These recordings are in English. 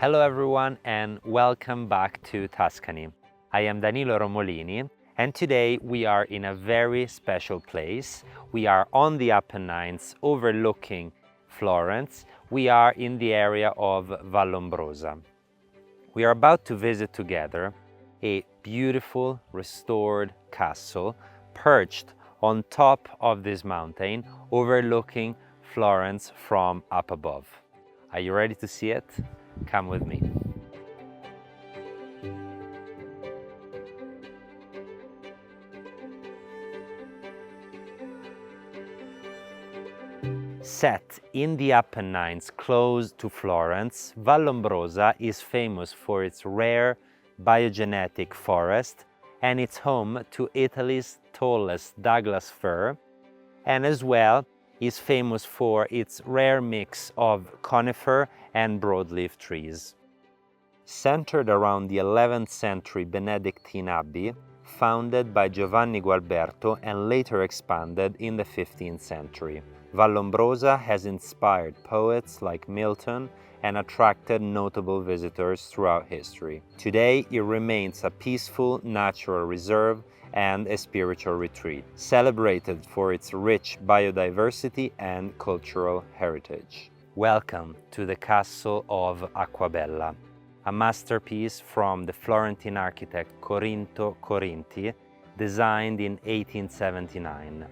Hello everyone and welcome back to Tuscany. I am Danilo Romolini and today we are in a very special place. We are on the Apennines overlooking Florence. We are in the area of Vallombrosa. We are about to visit together a beautiful restored castle perched on top of this mountain overlooking Florence from up above. Are you ready to see it? Come with me. Set in the Apennines close to Florence, Vallombrosa is famous for its rare biogenetic forest and it's home to Italy's tallest Douglas fir, and as well is famous for its rare mix of conifer and broadleaf trees. Centered around the 11th century Benedictine abbey, founded by Giovanni Gualberto and later expanded in the 15th century. Vallombrosa has inspired poets like Milton and attracted notable visitors throughout history. Today, it remains a peaceful natural reserve and a spiritual retreat, celebrated for its rich biodiversity and cultural heritage. Welcome to the Castle of Acquabella, a masterpiece from the Florentine architect Corinto Corinti, designed in 1879.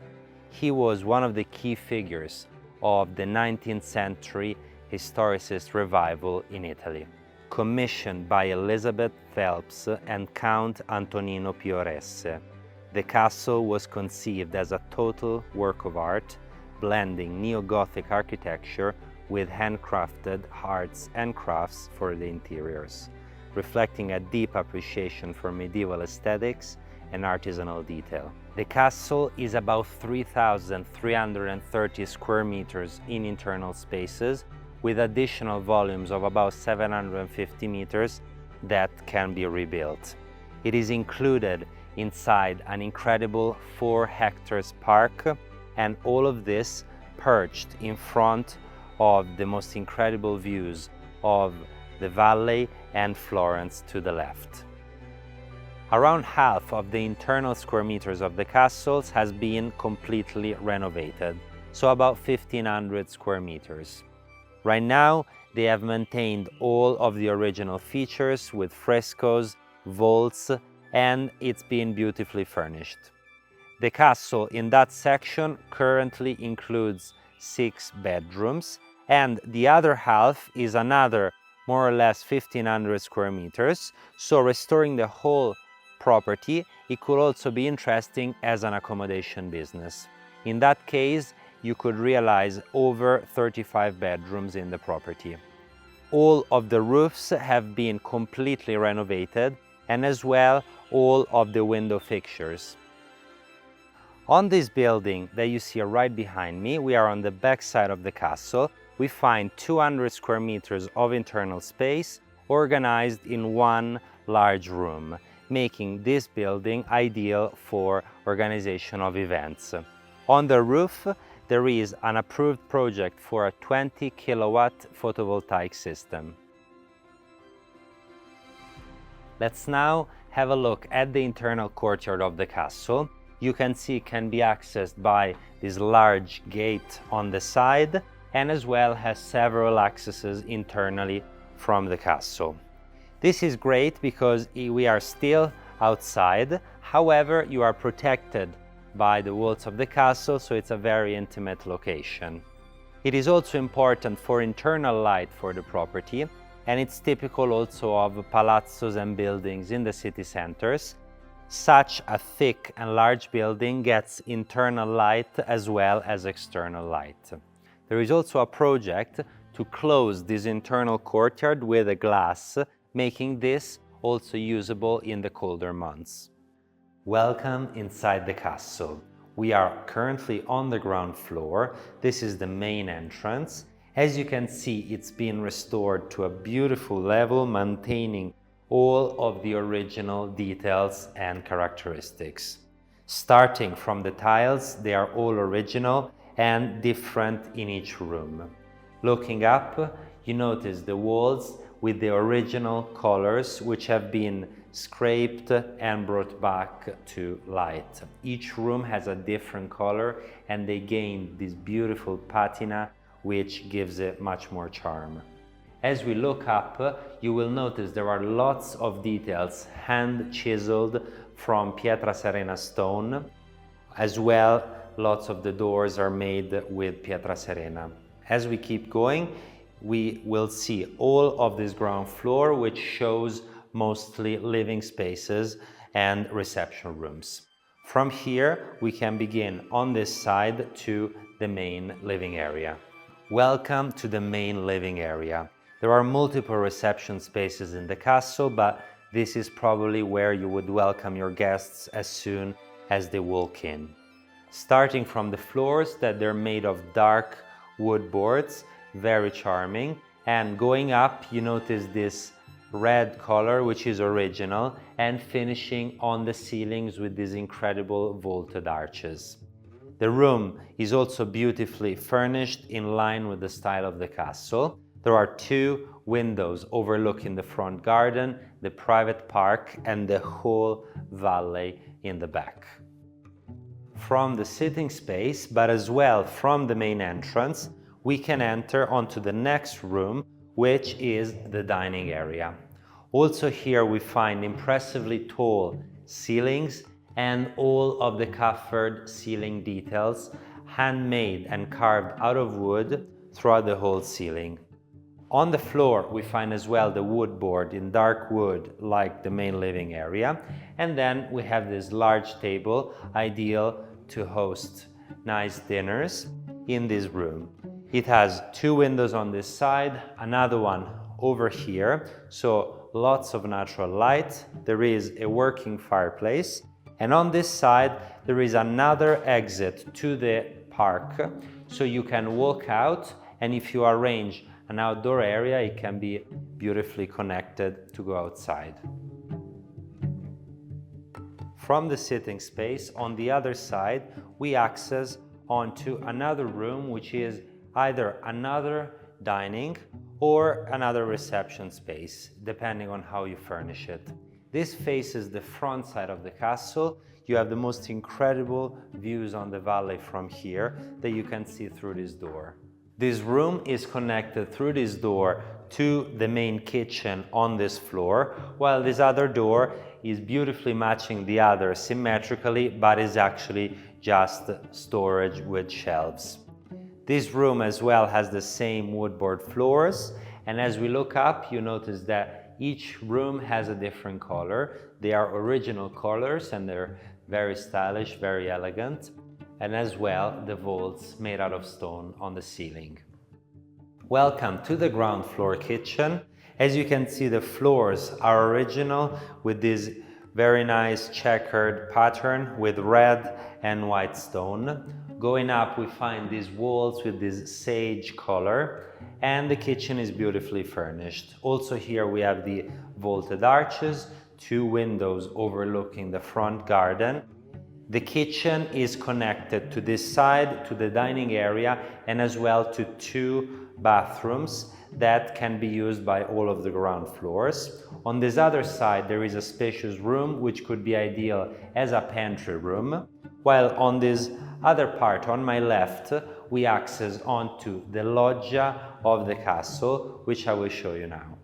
He was one of the key figures of the 19th century historicist revival in Italy. Commissioned by Elizabeth Woodbridge and Count Antonino Pio Resse, the castle was conceived as a total work of art, blending Neo-Gothic architecture with handcrafted arts and crafts for the interiors, reflecting a deep appreciation for medieval aesthetics and artisanal detail. The castle is about 3,330 square meters in internal spaces, with additional volumes of about 750 meters that can be rebuilt. It is included inside an incredible 4 hectares park, and all of this perched in front of the most incredible views of the valley and Florence to the left. Around half of the internal square meters of the castles has been completely renovated, so about 1,500 square meters. Right now, they have maintained all of the original features with frescoes, vaults, and it's been beautifully furnished. The castle in that section currently includes 6 bedrooms, and the other half is another more or less 1,500 square meters, so restoring the whole property, it could also be interesting as an accommodation business. In that case, you could realize over 35 bedrooms in the property. All of the roofs have been completely renovated, and as well all of the window fixtures. On this building that you see right behind me, we are on the back side of the castle. We find 200 square meters of internal space organized in one large room, making this building ideal for organization of events. On the roof, there is an approved project for a 20 kilowatt photovoltaic system. Let's now have a look at the internal courtyard of the castle. You can see it can be accessed by this large gate on the side, and as well has several accesses internally from the castle. This is great because we are still outside, however, you are protected by the walls of the castle, so it's a very intimate location. It is also important for internal light for the property, and it's typical also of palazzos and buildings in the city centers. Such a thick and large building gets internal light as well as external light. There is also a project to close this internal courtyard with a glass, making this also usable in the colder months. Welcome inside the castle. We are currently on the ground floor. This is the main entrance. As you can see, it's been restored to a beautiful level, maintaining all of the original details and characteristics. Starting from the tiles, they are all original and different in each room. Looking up, you notice the walls with the original colors which have been scraped and brought back to light. Each room has a different color and they gain this beautiful patina which gives it much more charm. As we look up, you will notice there are lots of details hand chiseled from Pietra Serena stone. As well, lots of the doors are made with Pietra Serena. As we keep going, we will see all of this ground floor, which shows mostly living spaces and reception rooms. From here, we can begin on this side to the main living area. Welcome to the main living area. There are multiple reception spaces in the castle, but this is probably where you would welcome your guests as soon as they walk in. Starting from the floors, that they're made of dark wood boards, very charming, and going up you notice this red color which is original, and finishing on the ceilings with these incredible vaulted arches. The room is also beautifully furnished in line with the style of the castle. There are two windows overlooking the front garden, the private park, and the whole valley in the back. From the sitting space, but as well from the main entrance, we can enter onto the next room, which is the dining area. Also here we find impressively tall ceilings and all of the coffered ceiling details, handmade and carved out of wood throughout the whole ceiling. On the floor we find as well the wood board in dark wood like the main living area, and then we have this large table ideal to host nice dinners in this room. It has two windows on this side, another one over here, so lots of natural light. There is a working fireplace, and on this side there is another exit to the park, so you can walk out, and if you arrange an outdoor area, it can be beautifully connected to go outside. From the sitting space, on the other side, we access onto another room, which is either another dining or another reception space, depending on how you furnish it. This faces the front side of the castle. You have the most incredible views on the valley from here that you can see through this door. This room is connected through this door to the main kitchen on this floor, while this other door is beautifully matching the other symmetrically, but is actually just storage with shelves. This room as well has the same woodboard floors, and as we look up, you notice that each room has a different color. They are original colors and they're very stylish, very elegant. And as well, the vaults made out of stone on the ceiling. Welcome to the ground floor kitchen. As you can see, the floors are original with this very nice checkered pattern with red and white stone. Going up, we find these walls with this sage color, and the kitchen is beautifully furnished. Also here we have the vaulted arches, two windows overlooking the front garden. The kitchen is connected to this side, to the dining area, and as well to two bathrooms that can be used by all of the ground floors. On this other side, there is a spacious room which could be ideal as a pantry room, while on this other part, on my left, we access onto the loggia of the castle, which I will show you now.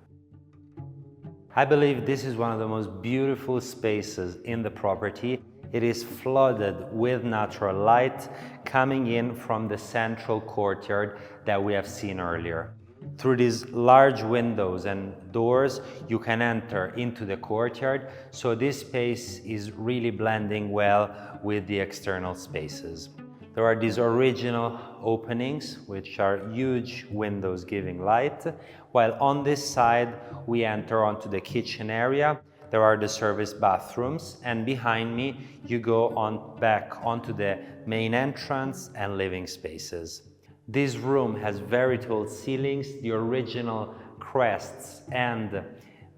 I believe this is one of the most beautiful spaces in the property. It is flooded with natural light coming in from the central courtyard that we have seen earlier. Through these large windows and doors, you can enter into the courtyard, so this space is really blending well with the external spaces. There are these original openings, which are huge windows giving light, while on this side we enter onto the kitchen area. There are the service bathrooms, and behind me you go on back onto the main entrance and living spaces. This room has very tall ceilings. The original crests and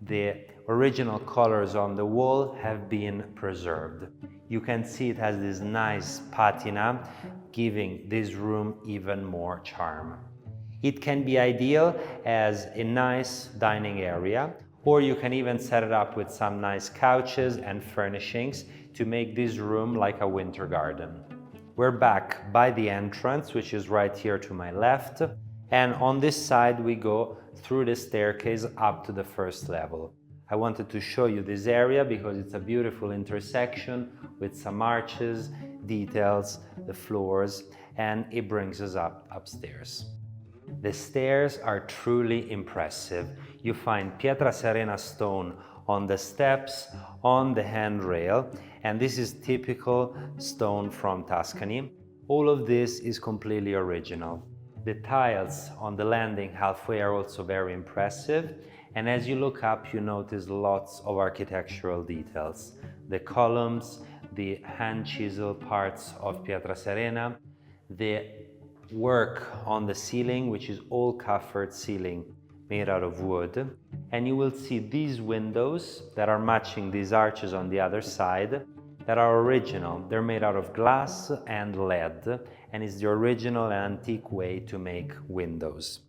the original colors on the wall have been preserved. You can see it has this nice patina, giving this room even more charm. It can be ideal as a nice dining area, or you can even set it up with some nice couches and furnishings to make this room like a winter garden. We're back by the entrance, which is right here to my left, and on this side we go through the staircase up to the first level. I wanted to show you this area because it's a beautiful intersection with some arches, details, the floors, and it brings us upstairs. The stairs are truly impressive. You find Pietra Serena stone on the steps, on the handrail, and this is typical stone from Tuscany. All of this is completely original. The tiles on the landing halfway are also very impressive, and as you look up you notice lots of architectural details. The columns, the hand-chiseled parts of Pietra Serena, the work on the ceiling, which is all coffered ceiling made out of wood, and you will see these windows that are matching these arches on the other side that are original. They're made out of glass and lead, and it's the original and antique way to make windows.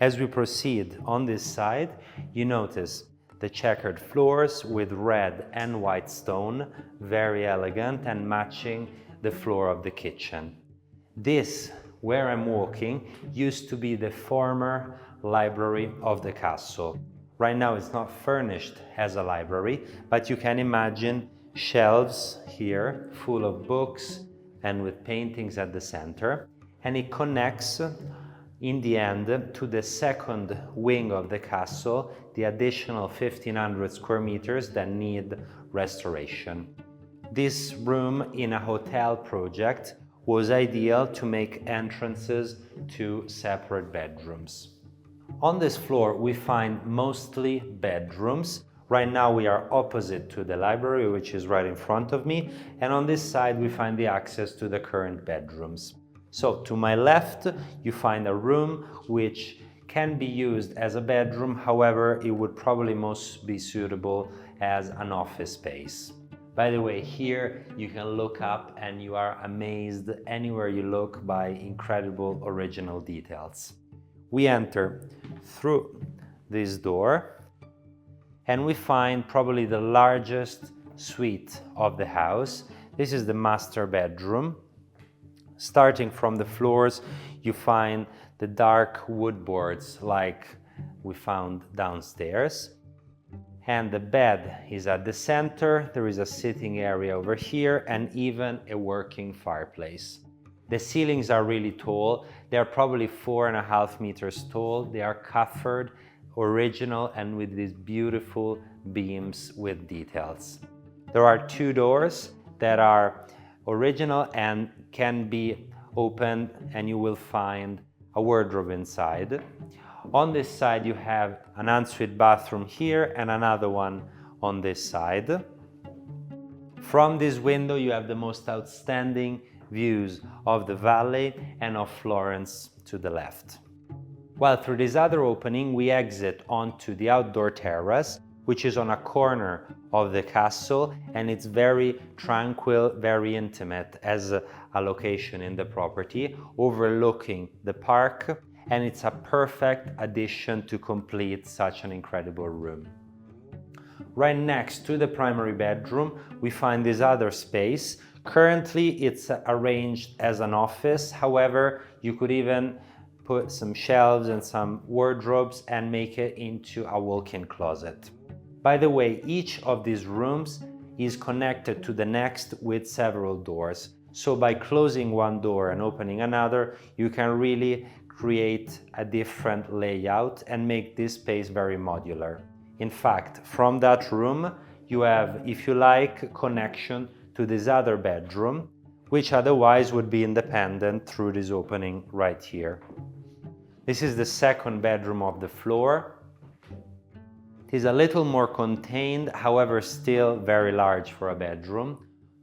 As we proceed on this side, you notice the checkered floors with red and white stone, very elegant and matching the floor of the kitchen. This, where I'm walking, used to be the former library of the castle. Right now it's not furnished as a library, but you can imagine shelves here full of books and with paintings at the center, and it connects in the end to the second wing of the castle, the additional 1,500 square meters that need restoration. This room in a hotel project was ideal to make entrances to separate bedrooms. On this floor we find mostly bedrooms. Right now we are opposite to the library, which is right in front of me, and on this side we find the access to the current bedrooms. So to my left you find a room which can be used as a bedroom, however it would probably most be suitable as an office space. By the way, here you can look up and you are amazed anywhere you look by incredible original details. We enter through this door and we find probably the largest suite of the house. This is the master bedroom. Starting from the floors, you find the dark wood boards like we found downstairs. And the bed is at the center. There is a sitting area over here and even a working fireplace. The ceilings are really tall. They are probably 4.5 meters tall. They are coffered, original, and with these beautiful beams with details. There are 2 doors that are original and can be opened, and you will find a wardrobe inside. On this side you have an ensuite bathroom here and another one on this side. From this window you have the most outstanding views of the valley and of Florence to the left. While through this other opening we exit onto the outdoor terrace, which is on a corner of the castle, and it's very tranquil, very intimate as a location in the property, overlooking the park, and it's a perfect addition to complete such an incredible room. Right next to the primary bedroom, we find this other space. Currently, it's arranged as an office. However, you could even put some shelves and some wardrobes and make it into a walk-in closet. By the way, each of these rooms is connected to the next with several doors. So by closing one door and opening another, you can really create a different layout and make this space very modular. In fact, from that room, you have, if you like, connection to this other bedroom, which otherwise would be independent through this opening right here. This is the second bedroom of the floor. It is a little more contained, however still very large for a bedroom.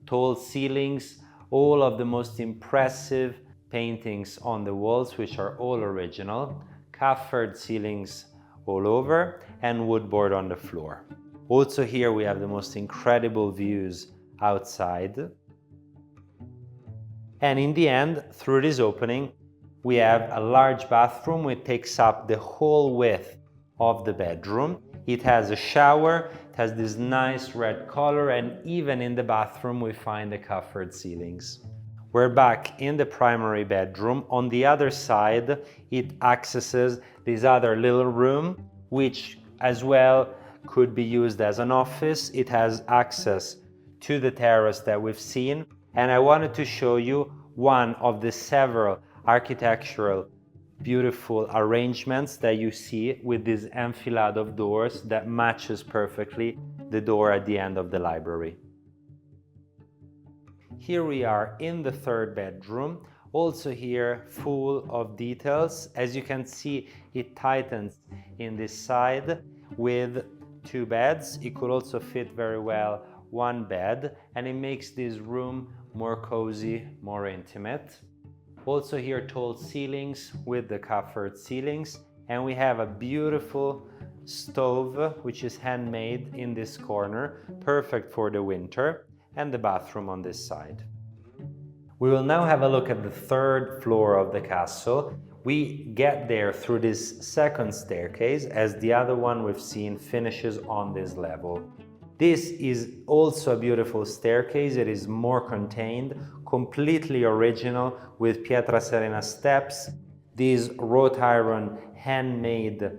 Tall ceilings, all of the most impressive paintings on the walls, which are all original, coffered ceilings all over, and woodboard on the floor. Also here we have the most incredible views outside. And in the end, through this opening, we have a large bathroom which takes up the whole width of the bedroom. It has a shower, it has this nice red color, and even in the bathroom we find the coffered ceilings. We're back in the primary bedroom. On the other side, it accesses this other little room, which as well could be used as an office. It has access to the terrace that we've seen, and I wanted to show you one of the several architectural beautiful arrangements that you see with this enfilade of doors that matches perfectly the door at the end of the library. Here we are in the third bedroom, also here full of details. As you can see, it tightens in this side with two beds. It could also fit very well one bed, and it makes this room more cozy, more intimate. Also here tall ceilings with the coffered ceilings, and we have a beautiful stove which is handmade in this corner, perfect for the winter, and the bathroom on this side. We will now have a look at the third floor of the castle. We get there through this second staircase, as the other one we've seen finishes on this level. This is also a beautiful staircase. It is more contained, completely original, with Pietra Serena steps, these wrought iron handmade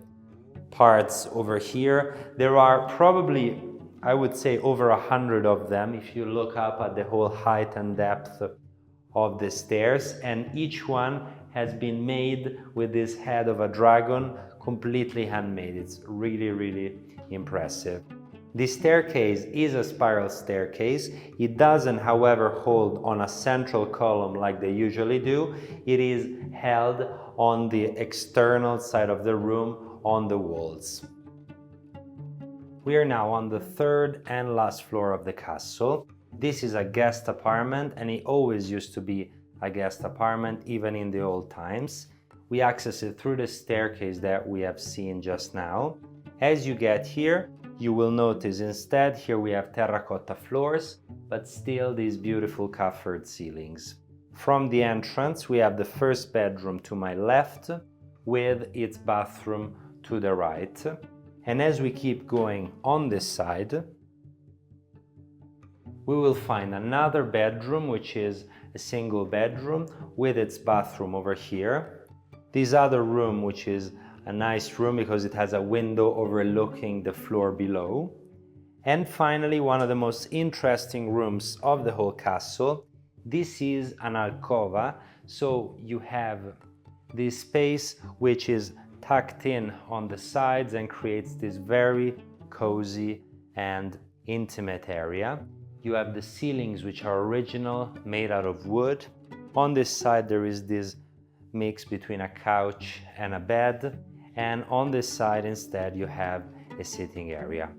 parts over here. There are probably, I would say, over 100 of them if you look up at the whole height and depth of the stairs, and each one has been made with this head of a dragon, completely handmade. It's really, really impressive. The staircase is a spiral staircase. It doesn't, however, hold on a central column like they usually do. It is held on the external side of the room, on the walls. We are now on the third and last floor of the castle. This is a guest apartment, and it always used to be a guest apartment, even in the old times. We access it through the staircase that we have seen just now. As you get here, you will notice instead here we have terracotta floors, but still these beautiful coffered ceilings. From the entrance, we have the first bedroom to my left, with its bathroom to the right. And as we keep going on this side, we will find another bedroom, which is a single bedroom with its bathroom over here. This other room, which is a nice room because it has a window overlooking the floor below. And finally, one of the most interesting rooms of the whole castle. This is an alcova, so you have this space which is tucked in on the sides and creates this very cozy and intimate area. You have the ceilings, which are original, made out of wood. On this side there is this mix between a couch and a bed, and on this side instead you have a sitting area.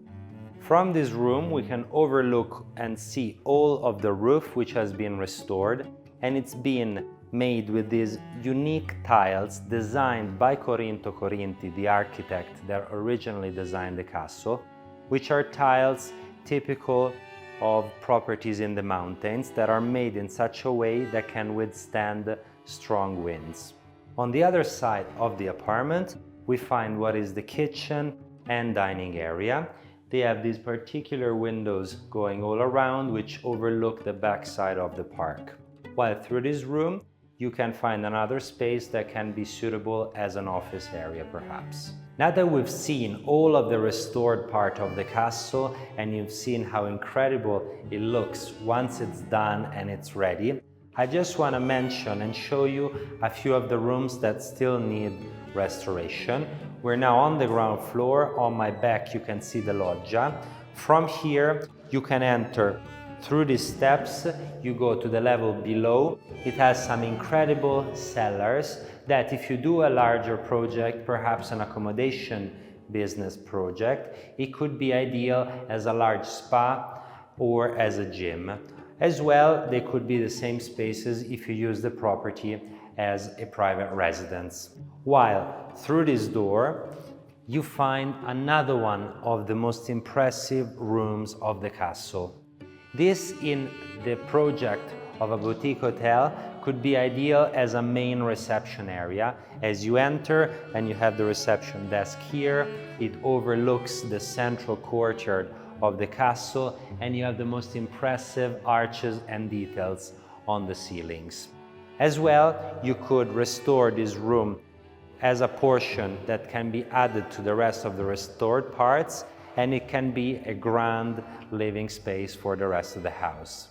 From this room we can overlook and see all of the roof, which has been restored, and it's been made with these unique tiles designed by Corinto Corinti, the architect that originally designed the castle, which are tiles typical of properties in the mountains that are made in such a way that can withstand strong winds. On the other side of the apartment, we find what is the kitchen and dining area. They have these particular windows going all around, which overlook the backside of the park. While through this room, you can find another space that can be suitable as an office area, perhaps. Now that we've seen all of the restored part of the castle, and you've seen how incredible it looks once it's done and it's ready, I just want to mention and show you a few of the rooms that still need restoration. We're now on the ground floor. On my back you can see the loggia. From here you can enter through these steps. You go to the level below. It has some incredible cellars that, if you do a larger project, perhaps an accommodation business project, it could be ideal as a large spa or as a gym. As well, they could be the same spaces if you use the property as a private residence. While through this door, you find another one of the most impressive rooms of the castle. This in the project of a boutique hotel could be ideal as a main reception area. As you enter and you have the reception desk here, it overlooks the central courtyard of the castle, and you have the most impressive arches and details on the ceilings. As well, you could restore this room as a portion that can be added to the rest of the restored parts, and it can be a grand living space for the rest of the house.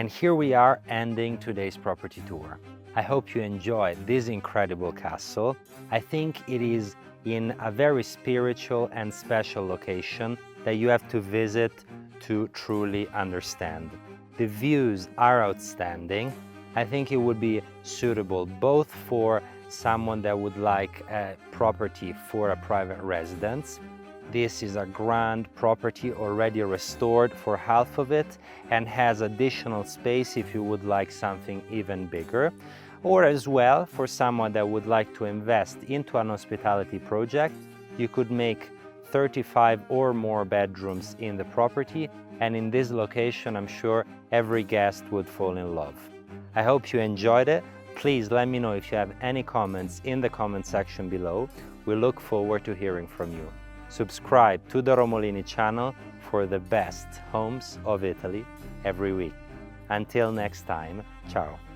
And here we are ending today's property tour. I hope you enjoyed this incredible castle. I think it is in a very spiritual and special location that you have to visit to truly understand. The views are outstanding. I think it would be suitable both for someone that would like a property for a private residence. This is a grand property already restored for half of it and has additional space if you would like something even bigger. Or as well, for someone that would like to invest into an hospitality project, you could make 35 or more bedrooms in the property, and in this location I'm sure every guest would fall in love. I hope you enjoyed it. Please let me know if you have any comments in the comment section below. We look forward to hearing from you. Subscribe to the Romolini channel for the best homes of Italy every week. Until next time, ciao!